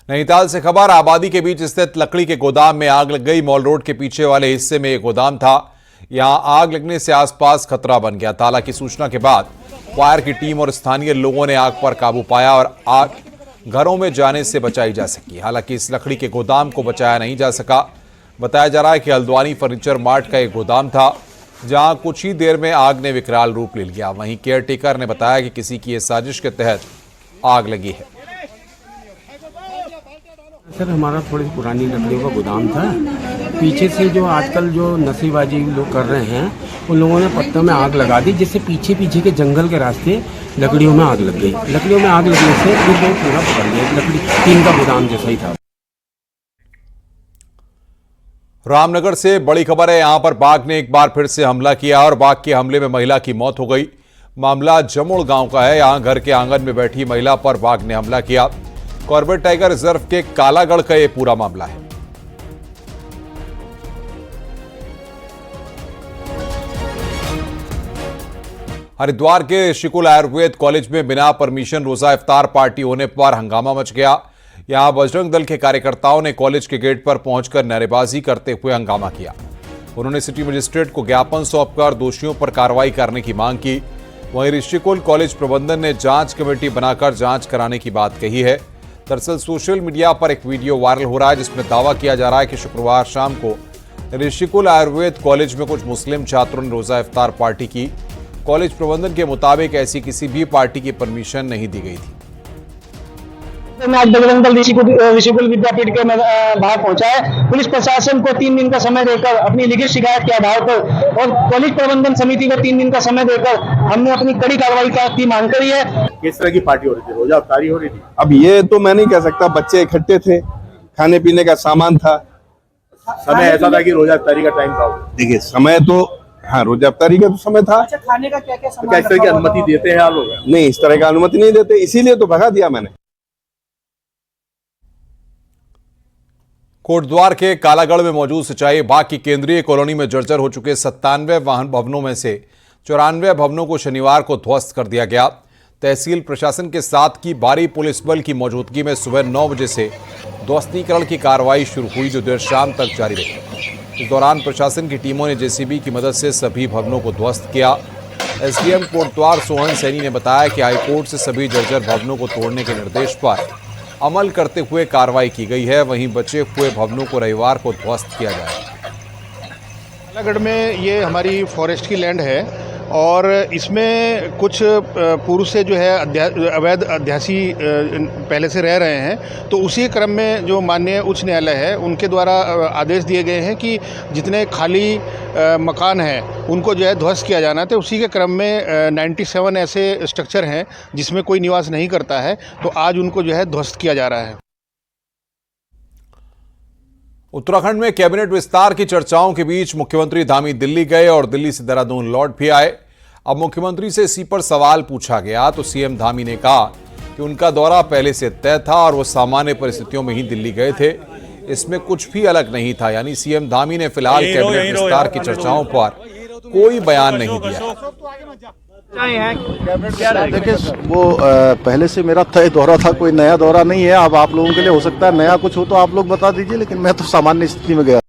नैनीताल से खबर, आबादी के बीच स्थित लकड़ी के गोदाम में आग लग गई। मॉल रोड के पीछे वाले हिस्से में एक गोदाम था। यहां आग लगने से आसपास खतरा बन गया था। हालांकि सूचना के बाद फायर की टीम और स्थानीय लोगों ने आग पर काबू पाया और आग घरों में जाने से बचाई जा सकी। हालांकि इस लकड़ी के गोदाम को बचाया नहीं जा सका। बताया जा रहा है कि हल्द्वानी फर्नीचर मार्ट का एक गोदाम था, जहां कुछ ही देर में आग ने विकराल रूप ले लिया। वहीं केयरटेकर ने बताया कि किसी की साजिश के तहत आग लगी है। सर, हमारा थोड़ी पुरानी लकड़ियों का गोदाम था। पीछे से जो आजकल जो नशेबाजी लोग कर रहे हैं, उन लोगों ने पत्तों में आग लगा दी, जिससे पीछे पीछे के जंगल के रास्ते लकड़ियों में आग लग गई। लकड़ियों में आग लगने से फिर वो पूरा पकड़ गया। लकड़ी टीन का गोदाम जैसा ही था। रामनगर से बड़ी खबर है। यहां पर बाघ ने एक बार फिर से हमला किया और बाघ के हमले में महिला की मौत हो गई। मामला जमुड़ गांव का है। यहां घर के आंगन में बैठी महिला पर बाघ ने हमला किया। कॉर्बेट टाइगर रिजर्व के कालागढ़ का यह पूरा मामला है। हरिद्वार के ऋषिकुल आयुर्वेद कॉलेज में बिना परमिशन रोजा इफ्तार पार्टी होने पर हंगामा मच गया। यहां बजरंग दल के कार्यकर्ताओं ने कॉलेज के गेट पर पहुंचकर नारेबाजी करते हुए हंगामा किया। उन्होंने सिटी मजिस्ट्रेट को ज्ञापन सौंपकर दोषियों पर कार्रवाई करने की मांग की। वहीं ऋषिकुल कॉलेज प्रबंधन ने जांच कमेटी बनाकर जांच कराने की बात कही है। दरअसल सोशल मीडिया पर एक वीडियो वायरल हो रहा है, जिसमें दावा किया जा रहा है कि शुक्रवार शाम को ऋषिकुल आयुर्वेद कॉलेज में कुछ मुस्लिम छात्रों ने रोजा इफ्तार पार्टी की। कॉलेज प्रबंधन के मुताबिक ऐसी किसी भी पार्टी की परमिशन नहीं दी गई थी। आज बजरंग दल ऋषिकुल विद्यापीठ के बाहर पहुंचा है। पुलिस प्रशासन को 3 दिन का समय देकर अपनी लिखित शिकायत के आधार पर और कॉलेज प्रबंधन समिति को 3 दिन का समय देकर हमने अपनी कड़ी कार्रवाई की मांग करी है। किस तरह की पार्टी हो रही थी? रोजा इफ्तारी हो रही थी? अब ये तो मैं नहीं कह सकता। बच्चे इकट्ठे थे, खाने पीने का सामान था। समय ऐसा था कि रोजा इफ्तारी का टाइम था? देखिए, समय तो हाँ, रोजा इफ्तारी का तो समय था। अच्छा, खाने का क्या सामान? क्या इस तरह की अनुमति देते हैं आप लोग? नहीं, इस तरह का अनुमति नहीं देते, इसीलिए तो भगा दिया मैंने। कोटद्वार के कालागढ़ में मौजूद सिंचाई विभाग की केंद्रीय कॉलोनी में जर्जर हो चुके 97 वाहन भवनों में से 94 भवनों को शनिवार को ध्वस्त कर दिया गया। तहसील प्रशासन के साथ की भारी पुलिस बल की मौजूदगी में सुबह 9 बजे से ध्वस्तीकरण की कार्रवाई शुरू हुई, जो देर शाम तक जारी रही। इस दौरान प्रशासन की टीमों ने जेसीबी की मदद से सभी भवनों को ध्वस्त किया। एसडीएम कोटद्वार सोहन सैनी ने बताया कि हाईकोर्ट से सभी जर्जर भवनों को तोड़ने के निर्देश पर अमल करते हुए कार्रवाई की गई है। वहीं बचे हुए भवनों को रविवार को ध्वस्त किया जाएगा। कालागढ़ में ये हमारी फॉरेस्ट की लैंड है और इसमें कुछ पूर्व से जो है अवैध अध्यासी पहले से रह रहे हैं। तो उसी क्रम में जो माननीय उच्च न्यायालय है, उनके द्वारा आदेश दिए गए हैं कि जितने खाली मकान हैं उनको जो है ध्वस्त किया जाना है। तो उसी के क्रम में 97 ऐसे स्ट्रक्चर हैं जिसमें कोई निवास नहीं करता है, तो आज उनको जो है ध्वस्त किया जा रहा है। उत्तराखंड में कैबिनेट विस्तार की चर्चाओं के बीच मुख्यमंत्री धामी दिल्ली गए और दिल्ली से देहरादून लौट भी आए। अब मुख्यमंत्री से इसी पर सवाल पूछा गया तो सीएम धामी ने कहा कि उनका दौरा पहले से तय था और वो सामान्य परिस्थितियों में ही दिल्ली गए थे, इसमें कुछ भी अलग नहीं था। यानी सीएम धामी ने फिलहाल कैबिनेट विस्तार की चर्चाओं पर कोई बयान नहीं दिया। देखिए, वो पहले से मेरा तय दौरा था, कोई नया दौरा नहीं है। अब आप लोगों के लिए हो सकता है नया कुछ हो तो आप लोग बता दीजिए, लेकिन मैं तो सामान्य स्थिति में गया।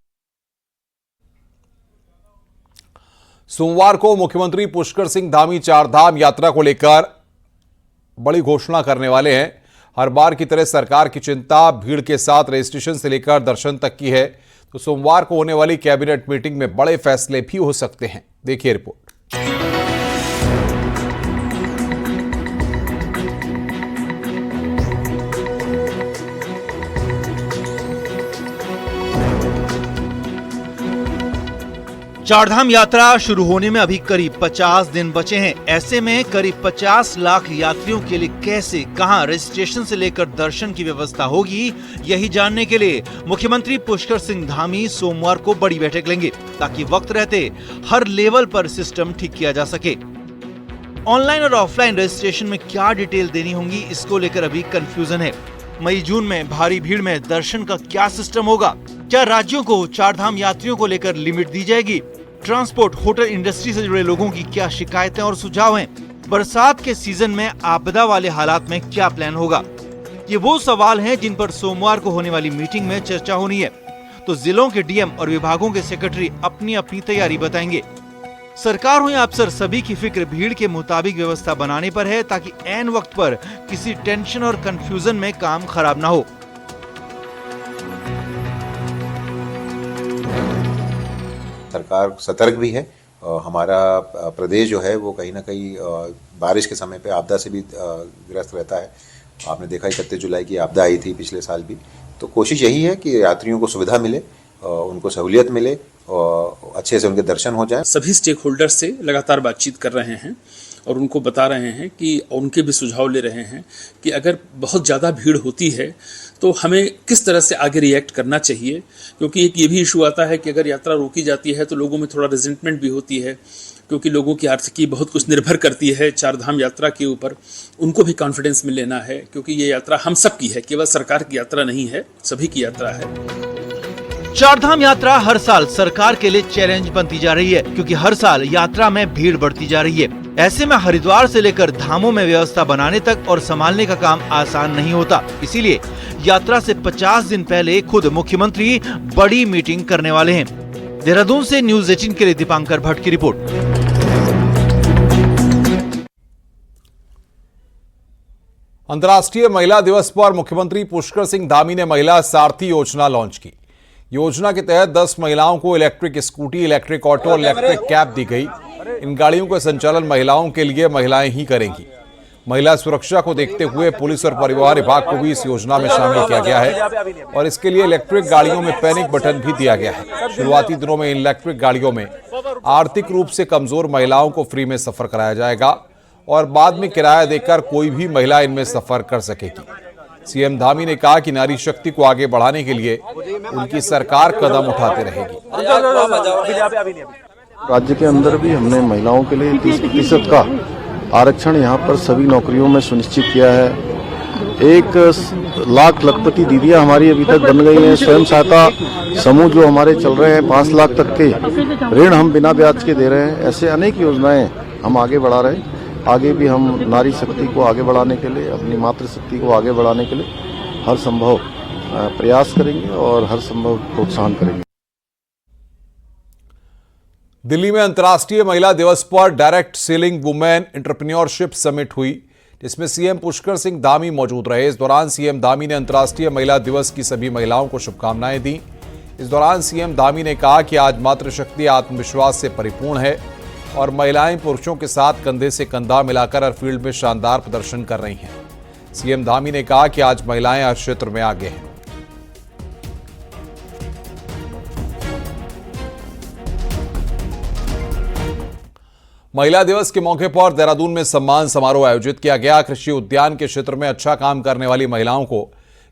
सोमवार को मुख्यमंत्री पुष्कर सिंह धामी चारधाम यात्रा को लेकर बड़ी घोषणा करने वाले हैं। हर बार की तरह सरकार की चिंता भीड़ के साथ रजिस्ट्रेशन से लेकर दर्शन तक की है। तो सोमवार को होने वाली कैबिनेट मीटिंग में बड़े फैसले भी हो सकते हैं। देखिए रिपोर्ट। चारधाम यात्रा शुरू होने में अभी करीब 50 दिन बचे हैं। ऐसे में करीब 50 लाख यात्रियों के लिए कैसे, कहां रजिस्ट्रेशन से लेकर दर्शन की व्यवस्था होगी, यही जानने के लिए मुख्यमंत्री पुष्कर सिंह धामी सोमवार को बड़ी बैठक लेंगे, ताकि वक्त रहते हर लेवल पर सिस्टम ठीक किया जा सके। ऑनलाइन और ऑफलाइन रजिस्ट्रेशन में क्या डिटेल देनी होंगी, इसको लेकर अभी कंफ्यूजन है। मई जून में भारी भीड़ में दर्शन का क्या सिस्टम होगा? क्या राज्यों को चारधाम यात्रियों को लेकर लिमिट दी जाएगी? ट्रांसपोर्ट, होटल इंडस्ट्री से जुड़े लोगों की क्या शिकायतें और सुझाव हैं? बरसात के सीजन में आपदा वाले हालात में क्या प्लान होगा? ये वो सवाल हैं जिन पर सोमवार को होने वाली मीटिंग में चर्चा होनी है। तो जिलों के डीएम और विभागों के सेक्रेटरी अपनी अपनी तैयारी बताएंगे। सरकार हो या अफसर, सभी की फिक्र भीड़ के मुताबिक व्यवस्था बनाने पर है, ताकि ऐन वक्त पर किसी टेंशन और कंफ्यूजन में काम खराब ना हो। सरकार सतर्क भी है। हमारा प्रदेश जो है वो कहीं ना कहीं बारिश के समय पे आपदा से भी ग्रस्त रहता है। आपने देखा 31 जुलाई की आपदा आई थी पिछले साल भी। तो कोशिश यही है कि यात्रियों को सुविधा मिले, उनको सहूलियत मिले और अच्छे से उनके दर्शन हो जाएं। सभी स्टेक होल्डर्स से लगातार बातचीत कर रहे हैं और उनको बता रहे हैं कि उनके भी सुझाव ले रहे हैं कि अगर बहुत ज़्यादा भीड़ होती है तो हमें किस तरह से आगे रिएक्ट करना चाहिए, क्योंकि एक ये भी इशू आता है कि अगर यात्रा रोकी जाती है तो लोगों में थोड़ा रिजेंटमेंट भी होती है, क्योंकि लोगों की आर्थिकी बहुत कुछ निर्भर करती है चारधाम यात्रा के ऊपर। उनको भी कॉन्फिडेंस में लेना है, क्योंकि ये यात्रा हम सब की है, केवल सरकार की यात्रा नहीं है, सभी की यात्रा है। चारधाम यात्रा हर साल सरकार के लिए चैलेंज बनती जा रही है, क्योंकि हर साल यात्रा में भीड़ बढ़ती जा रही है। ऐसे में हरिद्वार से लेकर धामों में व्यवस्था बनाने तक और संभालने का काम आसान नहीं होता। इसीलिए यात्रा से 50 दिन पहले खुद मुख्यमंत्री बड़ी मीटिंग करने वाले हैं। देहरादून से न्यूज़ 18 के लिए दीपांकर भट्ट की रिपोर्ट। अंतर्राष्ट्रीय महिला दिवस पर मुख्यमंत्री पुष्कर सिंह धामी ने महिला सारथी योजना लॉन्च की। योजना के तहत 10 महिलाओं को इलेक्ट्रिक स्कूटी, इलेक्ट्रिक ऑटो और इलेक्ट्रिक कैब दी गई। इन गाड़ियों का संचालन महिलाओं के लिए महिलाएं ही करेंगी। महिला सुरक्षा को देखते हुए पुलिस और परिवहन विभाग को भी इस योजना में शामिल किया गया है और इसके लिए इलेक्ट्रिक गाड़ियों में पैनिक बटन भी दिया गया है। शुरुआती दिनों में इन इलेक्ट्रिक गाड़ियों में आर्थिक रूप से कमजोर महिलाओं को फ्री में सफर कराया जाएगा और बाद में किराया देकर कोई भी महिला इनमें सफर कर सकेगी। सीएम धामी ने कहा कि नारी शक्ति को आगे बढ़ाने के लिए उनकी सरकार कदम उठाते रहेगी। राज्य के अंदर भी हमने महिलाओं के लिए 30% का आरक्षण यहाँ पर सभी नौकरियों में सुनिश्चित किया है। 1 लाख लखपति दीदियाँ हमारी अभी तक बन गई हैं। स्वयं सहायता समूह जो हमारे चल रहे हैं, 5 लाख तक के ऋण हम बिना ब्याज के दे रहे हैं। ऐसे अनेक योजनाएं हम आगे बढ़ा रहे हैं। आगे भी हम नारी शक्ति को आगे बढ़ाने के लिए, अपनी मातृशक्ति को आगे बढ़ाने के लिए हर संभव प्रयास करेंगे और हर संभव प्रोत्साहन करेंगे। दिल्ली में अंतर्राष्ट्रीय महिला दिवस पर direct selling women entrepreneurship summit हुई, जिसमें सीएम पुष्कर सिंह धामी मौजूद रहे। इस दौरान सीएम धामी ने अंतर्राष्ट्रीय महिला दिवस की सभी महिलाओं को शुभकामनाएं दी। इस दौरान सीएम धामी ने कहा कि आज मातृशक्ति आत्मविश्वास से परिपूर्ण है और महिलाएं पुरुषों के साथ कंधे से कंधा मिलाकर हर फील्ड में शानदार प्रदर्शन कर रही हैं। सीएम धामी ने कहा कि आज महिलाएं हर क्षेत्र में आगे हैं। महिला दिवस के मौके पर देहरादून में सम्मान समारोह आयोजित किया गया। कृषि उद्यान के क्षेत्र में अच्छा काम करने वाली महिलाओं को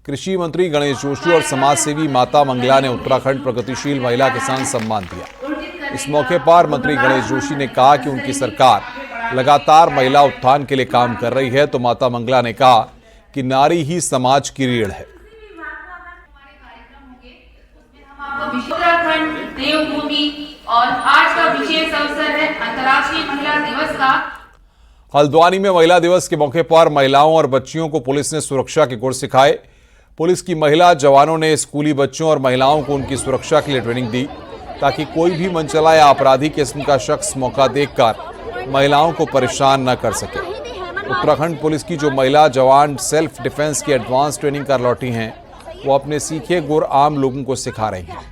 कृषि मंत्री गणेश जोशी और समाजसेवी माता मंगला ने उत्तराखंड प्रगतिशील महिला किसान सम्मान दिया। इस मौके पर मंत्री गणेश जोशी ने कहा कि उनकी सरकार लगातार महिला उत्थान के लिए काम कर रही है, तो माता मंगला ने कहा कि नारी ही समाज की रीढ़ है। उत्तराखंड देवभूमि और आज का विशेष अवसर है अंतर्राष्ट्रीय महिला दिवस का। हल्द्वानी में महिला दिवस के मौके पर महिलाओं और बच्चियों को पुलिस ने सुरक्षा के गुर सिखाए। पुलिस की महिला जवानों ने स्कूली बच्चों और महिलाओं को उनकी सुरक्षा के लिए ट्रेनिंग दी, ताकि कोई भी मनचला या आपराधी किस्म का शख्स मौका देखकर महिलाओं को परेशान न कर सके। उत्तराखंड पुलिस की जो महिला जवान सेल्फ डिफेंस की एडवांस ट्रेनिंग कर लौटी हैं, वो अपने सीखे गुर आम लोगों को सिखा रही हैं।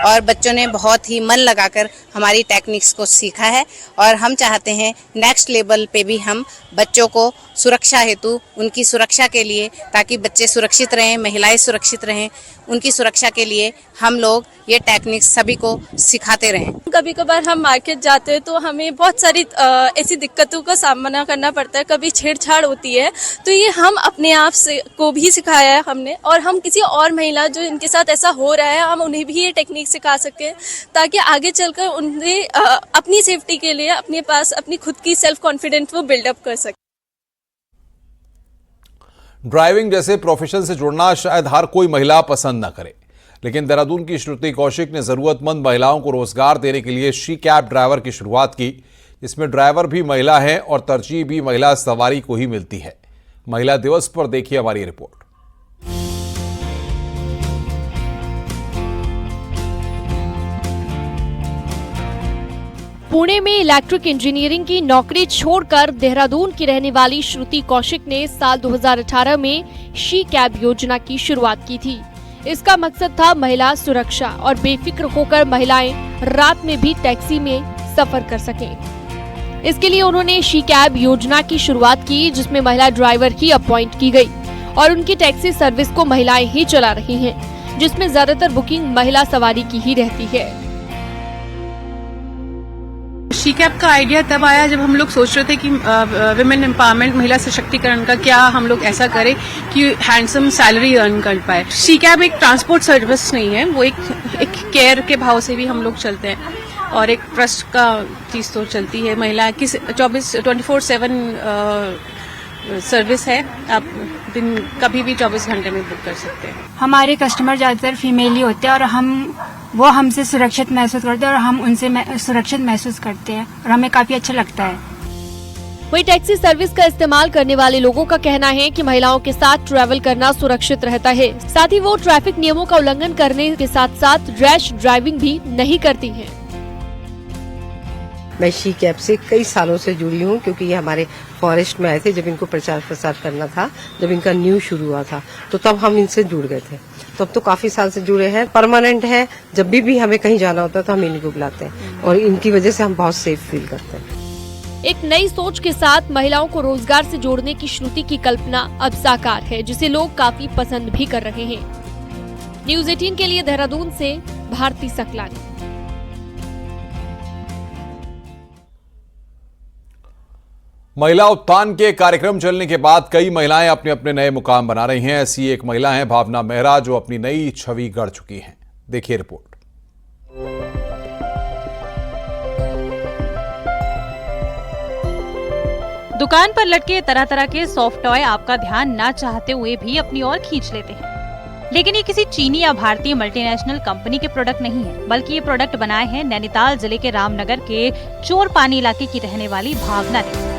और बच्चों ने बहुत ही मन लगाकर हमारी टेक्निक्स को सीखा है और हम चाहते हैं नेक्स्ट लेवल पे भी हम बच्चों को सुरक्षा हेतु, उनकी सुरक्षा के लिए, ताकि बच्चे सुरक्षित रहें, महिलाएं सुरक्षित रहें, उनकी सुरक्षा के लिए हम लोग ये टेक्निक्स सभी को सिखाते रहें। कभी कभार हम मार्केट जाते हैं तो हमें बहुत सारी ऐसी दिक्कतों का सामना करना पड़ता है, कभी छेड़छाड़ होती है, तो ये हम अपने आप से को भी सिखाया है हमने, और हम किसी और महिला जो इनके साथ ऐसा हो रहा है, हम उन्हें भी ये टेक्निक सिखा सके, ताकि आगे चलकर उन्हें अपनी सेफ्टी के लिए अपने पास अपनी खुद की सेल्फ कॉन्फिडेंस वो बिल्डअप कर सके। ड्राइविंग जैसे प्रोफेशन से जुड़ना शायद हर कोई महिला पसंद न करे, लेकिन देहरादून की श्रुति कौशिक ने जरूरतमंद महिलाओं को रोजगार देने के लिए शी कैब ड्राइवर की शुरुआत की, जिसमें ड्राइवर भी महिला है और तरजीह भी महिला सवारी को ही मिलती है। महिला दिवस पर देखिए हमारी रिपोर्ट। पुणे में इलेक्ट्रिक इंजीनियरिंग की नौकरी छोड़कर देहरादून की रहने वाली श्रुति कौशिक ने साल 2018 में शी कैब योजना की शुरुआत की थी। इसका मकसद था महिला सुरक्षा और बेफिक्र होकर महिलाएं रात में भी टैक्सी में सफर कर सकें। इसके लिए उन्होंने शी कैब योजना की शुरुआत की, जिसमें महिला ड्राइवर ही अपॉइंट की गई और उनकी टैक्सी सर्विस को महिलाएं ही चला रही हैं, जिसमें ज्यादातर बुकिंग महिला सवारी की ही रहती है। शी कैब का आइडिया तब आया जब हम लोग सोच रहे थे कि विमेन एम्पावरमेंट, महिला सशक्तिकरण का क्या हम लोग ऐसा करें कि हैंडसम सैलरी अर्न कर पाए। शी कैब एक ट्रांसपोर्ट सर्विस नहीं है, वो एक केयर के भाव से भी हम लोग चलते हैं और एक ट्रस्ट का चीज तो चलती है। महिला की 24/7 सर्विस है, आप दिन कभी भी 24 घंटे में बुक कर सकते हैं। हमारे कस्टमर ज्यादातर फीमेल ही होते हैं और वो हमसे सुरक्षित महसूस करते हैं और हम उनसे सुरक्षित महसूस करते हैं और हमें काफी अच्छा लगता है। वहीं टैक्सी सर्विस का इस्तेमाल करने वाले लोगों का कहना है कि महिलाओं के साथ ट्रैवल करना सुरक्षित रहता है। साथ ही वो ट्रैफिक नियमों का उल्लंघन करने के साथ साथ रैश ड्राइविंग भी नहीं करती हैं। मैं शी कैब से कई सालों से जुड़ी हूँ, क्योंकि ये हमारे फॉरेस्ट में आए थे जब इनको प्रचार प्रसार करना था, जब इनका न्यू शुरू हुआ था, तो तब हम इनसे जुड़ गए थे। तो अब तो काफी साल से जुड़े हैं, परमानेंट है। जब भी हमें कहीं जाना होता है तो हम इनको बुलाते हैं और इनकी वजह से हम बहुत सेफ फील करते हैं। एक नई सोच के साथ महिलाओं को रोजगार से जोड़ने की श्रुति की कल्पना अब साकार है, जिसे लोग काफी पसंद भी कर रहे हैं। न्यूज़ 18 के लिए देहरादून से भारती सकलानी। महिला उत्थान के कार्यक्रम चलने के बाद कई महिलाएं अपने अपने नए मुकाम बना रही हैं। ऐसी एक महिला हैं भावना मेहरा, जो अपनी नई छवि गढ़ चुकी हैं। देखिए रिपोर्ट। दुकान पर लटके तरह तरह के सॉफ्ट टॉय आपका ध्यान ना चाहते हुए भी अपनी ओर खींच लेते हैं, लेकिन ये किसी चीनी या भारतीय मल्टीनेशनल कंपनी के प्रोडक्ट नहीं है, बल्कि ये प्रोडक्ट बनाए हैं नैनीताल जिले के रामनगर के चोरपानी इलाके की रहने वाली भावना ने।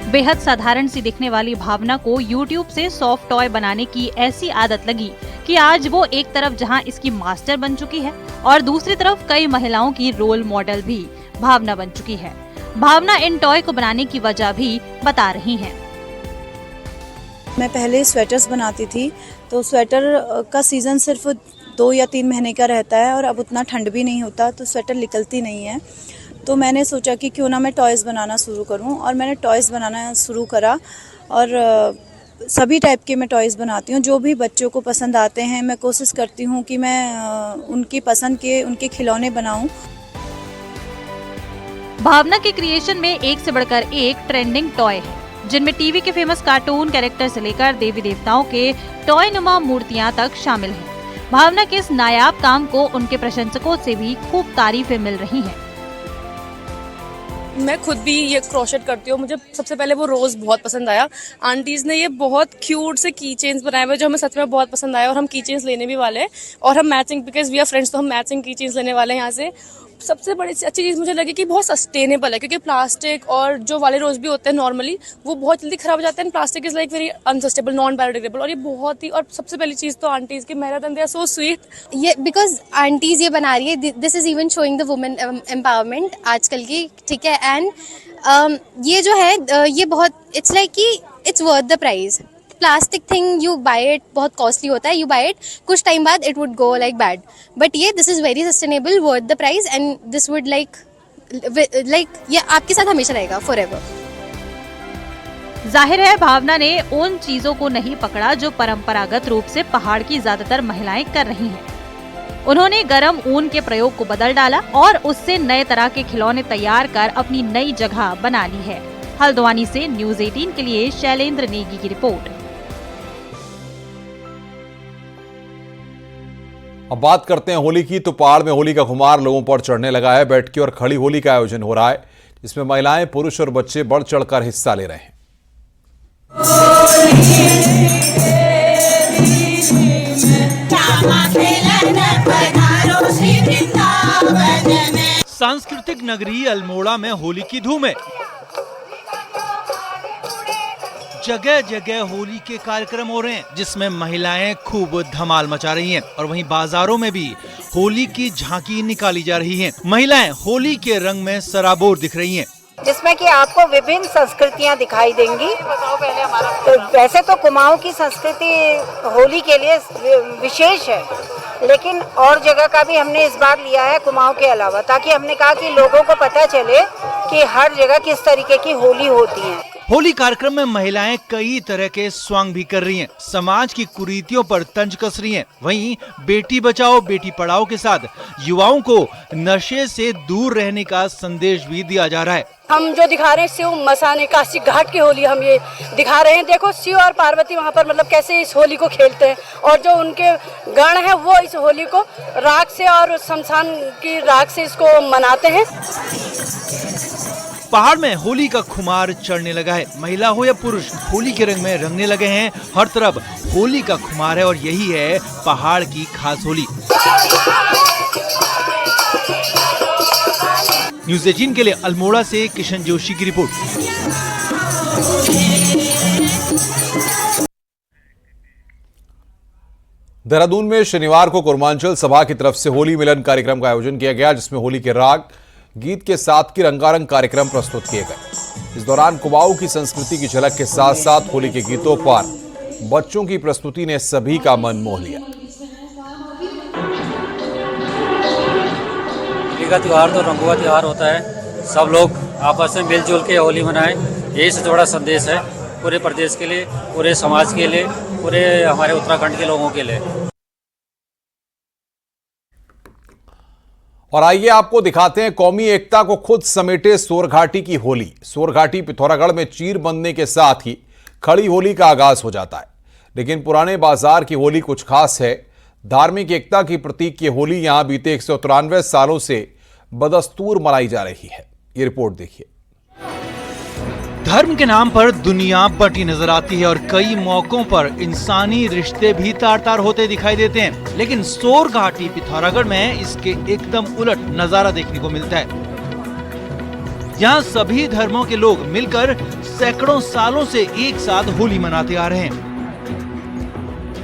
बेहद साधारण सी दिखने वाली भावना को YouTube से सॉफ्ट टॉय बनाने की ऐसी आदत लगी कि आज वो एक तरफ जहां इसकी मास्टर बन चुकी है और दूसरी तरफ कई महिलाओं की रोल मॉडल भी भावना बन चुकी है। भावना इन टॉय को बनाने की वजह भी बता रही हैं। मैं पहले स्वेटर्स बनाती थी, तो स्वेटर का सीजन सिर्फ 2 या 3 महीने का रहता है और अब उतना ठंड भी नहीं होता, तो स्वेटर निकलती नहीं है। तो मैंने सोचा कि क्यों ना मैं टॉयज़ बनाना शुरू करूं, और मैंने टॉयज़ बनाना शुरू करा और सभी टाइप के मैं टॉयज़ बनाती हूं जो भी बच्चों को पसंद आते हैं। मैं कोशिश करती हूं कि मैं उनकी पसंद के उनके खिलौने बनाऊं। भावना के क्रिएशन में एक से बढ़कर एक ट्रेंडिंग टॉय है, जिनमें टीवी के फेमस कार्टून कैरेक्टर से लेकर देवी देवताओं के टॉय नुमा मूर्तियां तक शामिल हैं। भावना के इस नायाब काम को उनके प्रशंसकों से भी खूब तारीफें मिल रही हैं। मैं खुद भी ये क्रोशेट करती हूँ। मुझे सबसे पहले वो रोज बहुत पसंद आया। आंटीज ने ये बहुत क्यूट से की चेन्स बनाए हुए जो हमें सच में बहुत पसंद आया, और हम की चेन्स लेने भी वाले हैं, और हम matching, because we are friends, तो हम मैचिंग की चेन्स लेने वाले हैं यहाँ से। सबसे बड़ी अच्छी चीज़ मुझे लगी कि बहुत सस्टेनेबल है, क्योंकि प्लास्टिक और जो वाले रोज भी होते हैं नॉर्मली वो बहुत जल्दी खराब हो जाते हैं। Plastic is like very unsustainable, non biodegradable, और ये बहुत ही, और सबसे पहली चीज़ तो आंटीज की मेहनत, and they are so sweet. ये बिकॉज आंटीज ये बना रही है, this is even showing the women empowerment आजकल की, ठीक है। एंड ये जो है ये बहुत, इट्स लाइक कि it's worth the price. Plastic thing you buy it, बहुत कॉस्टली होता है, यू बाय इट, कुछ टाइम बाद it would go like bad, but ये this is very sustainable, worth the price, and this would like ये आपके साथ हमेशा रहेगा फॉरएवर। जाहिर है भावना ने उन चीजों को नहीं पकड़ा जो परंपरागत रूप से पहाड़ की ज्यादातर महिलाएं कर रही हैं। उन्होंने गरम ऊन के प्रयोग को बदल डाला और उससे नए तरह के खिलौने तैयार कर अपनी नई जगह बना ली है। हल्द्वानी से न्यूज़ 18 के लिए शैलेंद्र नेगी की रिपोर्ट। अब बात करते हैं होली की। तो पहाड़ में होली का खुमार लोगों पर चढ़ने लगा है। बैठकी और खड़ी होली का आयोजन हो रहा है, जिसमें महिलाएं, पुरुष और बच्चे बढ़ चढ़कर हिस्सा ले रहे हैं। सांस्कृतिक नगरी अल्मोड़ा में होली की धूम है। जगह जगह होली के कार्यक्रम हो रहे हैं, जिसमें महिलाएं खूब धमाल मचा रही हैं और वहीं बाजारों में भी होली की झांकी निकाली जा रही है। महिलाएं होली के रंग में सराबोर दिख रही हैं, जिसमें कि आपको विभिन्न संस्कृतियां दिखाई देंगी। तो वैसे तो कुमाऊं की संस्कृति होली के लिए विशेष है, लेकिन और जगह का भी हमने इस बार लिया है कुमाऊं के अलावा, ताकि हमने कहा कि लोगों को पता चले कि हर जगह किस तरीके की होली होती है। होली कार्यक्रम में महिलाएं कई तरह के स्वांग भी कर रही हैं, समाज की कुरीतियों पर तंज कस रही हैं। वहीं बेटी बचाओ बेटी पढ़ाओ के साथ युवाओं को नशे से दूर रहने का संदेश भी दिया जा रहा है। हम जो दिखा रहे हैं शिव मसाने काशी घाट की होली हम ये दिखा रहे हैं। देखो शिव और पार्वती वहाँ पर मतलब कैसे इस होली को खेलते हैं, और जो उनके गण हैं वो इस होली को राख से और शमशान की राख से इसको मनाते हैं। पहाड़ में होली का खुमार चढ़ने लगा है, महिला हो या पुरुष होली के रंग में रंगने लगे हैं। हर तरफ होली का खुमार है और यही है पहाड़ की खास होली। न्यूज़ 18 के लिए अल्मोड़ा से किशन जोशी की रिपोर्ट। देहरादून में शनिवार को कुर्मांचल सभा की तरफ से होली मिलन कार्यक्रम का आयोजन किया गया, जिसमें होली के राग गीत के साथ की रंगारंग कार्यक्रम प्रस्तुत किए गए। इस दौरान कुमाऊं की संस्कृति की झलक के साथ साथ होली के गीतों पर बच्चों की प्रस्तुति ने सभी का मन मोह लिया। होली का त्योहार तो रंगों का त्योहार होता है, सब लोग आपस में मिलजुल के होली मनाएं, यही सबसे बड़ा संदेश है पूरे प्रदेश के लिए, पूरे समाज के लिए, पूरे हमारे उत्तराखंड के लोगों के लिए। और आइए आपको दिखाते हैं कौमी एकता को खुद समेटे सोरघाटी की होली। सोरघाटी पिथौरागढ़ में चीर बंधने के साथ ही खड़ी होली का आगाज हो जाता है, लेकिन पुराने बाजार की होली कुछ खास है। धार्मिक एकता की प्रतीक ये होली यहां बीते 193 सालों से बदस्तूर मनाई जा रही है। ये रिपोर्ट देखिए। धर्म के नाम पर दुनिया बटी नजर आती है और कई मौकों पर इंसानी रिश्ते भी तार तार होते दिखाई देते हैं, लेकिन सोरघाटी पिथौरागढ़ में इसके एकदम उलट नजारा देखने को मिलता है। यहाँ सभी धर्मों के लोग मिलकर सैकड़ों सालों से एक साथ होली मनाते आ रहे हैं।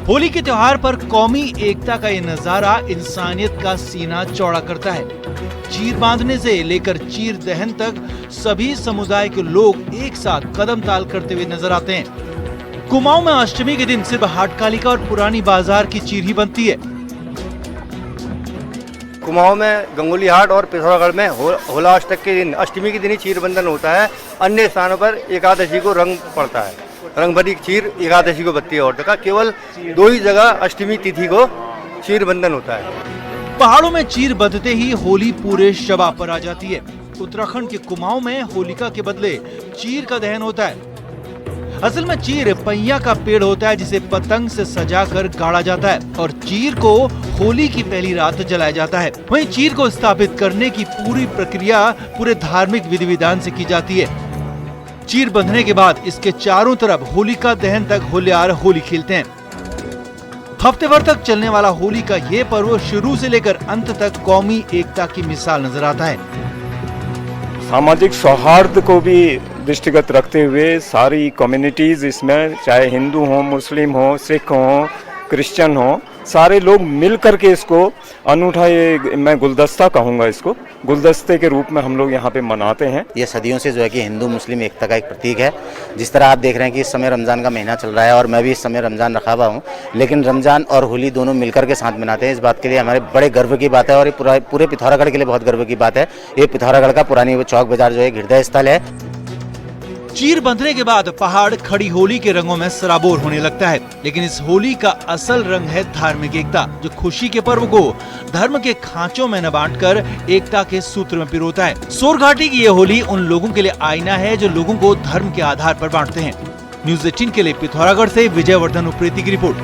होली के त्योहार पर कौमी एकता का ये नजारा इंसानियत का सीना चौड़ा करता है। चीर बांधने से लेकर चीर दहन तक सभी समुदाय के लोग एक साथ कदम ताल करते हुए नजर आते हैं। कुमाऊं में अष्टमी के दिन सिर्फ हाटकालिका और पुरानी बाजार की चीर ही बनती है। कुमाऊं में गंगोली हाट और पिथौरागढ़ में होला अष्टक के दिन अष्टमी के दिन ही चीर बंधन होता है। अन्य स्थानों पर एकादशी को रंग पड़ता है, रंग भरी चीर एकादशी को बत्ती है। और तक केवल 2 ही जगह अष्टमी तिथि को चीर बंधन होता है। पहाड़ों में चीर बंधते ही होली पूरे शबाब पर आ जाती है। उत्तराखंड के कुमाऊं में होलिका के बदले चीर का दहन होता है। असल में चीर पहिया का पेड़ होता है, जिसे पतंग से सजाकर गाड़ा जाता है और चीर को होली की पहली रात जलाया जाता है। वहीं चीर को स्थापित करने की पूरी प्रक्रिया पूरे धार्मिक विधि विधान से की जाती है। चीर बंधने के बाद इसके चारों तरफ होलिका दहन तक होल्यार होली खेलते हैं। हफ्ते भर तक चलने वाला होली का ये पर्व शुरू से लेकर अंत तक कौमी एकता की मिसाल नजर आता है। सामाजिक सौहार्द को भी दृष्टिगत रखते हुए सारी कम्युनिटीज इसमें, चाहे हिंदू हो, मुस्लिम हो, सिख हो, क्रिश्चियन हो, सारे लोग मिल करके इसको अनूठा, ये मैं गुलदस्ता कहूँगा, इसको गुलदस्ते के रूप में हम लोग यहाँ पे मनाते हैं। ये सदियों से जो है कि हिंदू मुस्लिम एकता का एक प्रतीक है। जिस तरह आप देख रहे हैं कि इस समय रमज़ान का महीना चल रहा है और मैं भी इस समय रमज़ान रखा हुआ हूँ, लेकिन रमज़ान और होली दोनों मिलकर के साथ मनाते हैं। इस बात के लिए हमारे बड़े गर्व की बात है और ये पूरे पिथौरागढ़ के लिए बहुत गर्व की बात है। ये पिथौरागढ़ का पुरानी चौक बाजार जो है हृदय स्थल है। चीर बंधने के बाद पहाड़ खड़ी होली के रंगों में सराबोर होने लगता है, लेकिन इस होली का असल रंग है धार्मिक एकता, जो खुशी के पर्व को धर्म के खांचों में न बांटकर एकता के सूत्र में पिरोता है। सोरघाटी की ये होली उन लोगों के लिए आईना है जो लोगों को धर्म के आधार पर बांटते हैं। न्यूज़ 18 के लिए पिथौरागढ़ से विजयवर्धन उप्रेती की रिपोर्ट।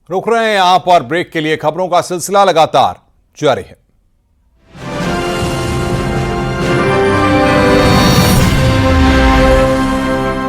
रुक रहे हैं यहाँ पर ब्रेक के लिए। खबरों का सिलसिला लगातार जारी है।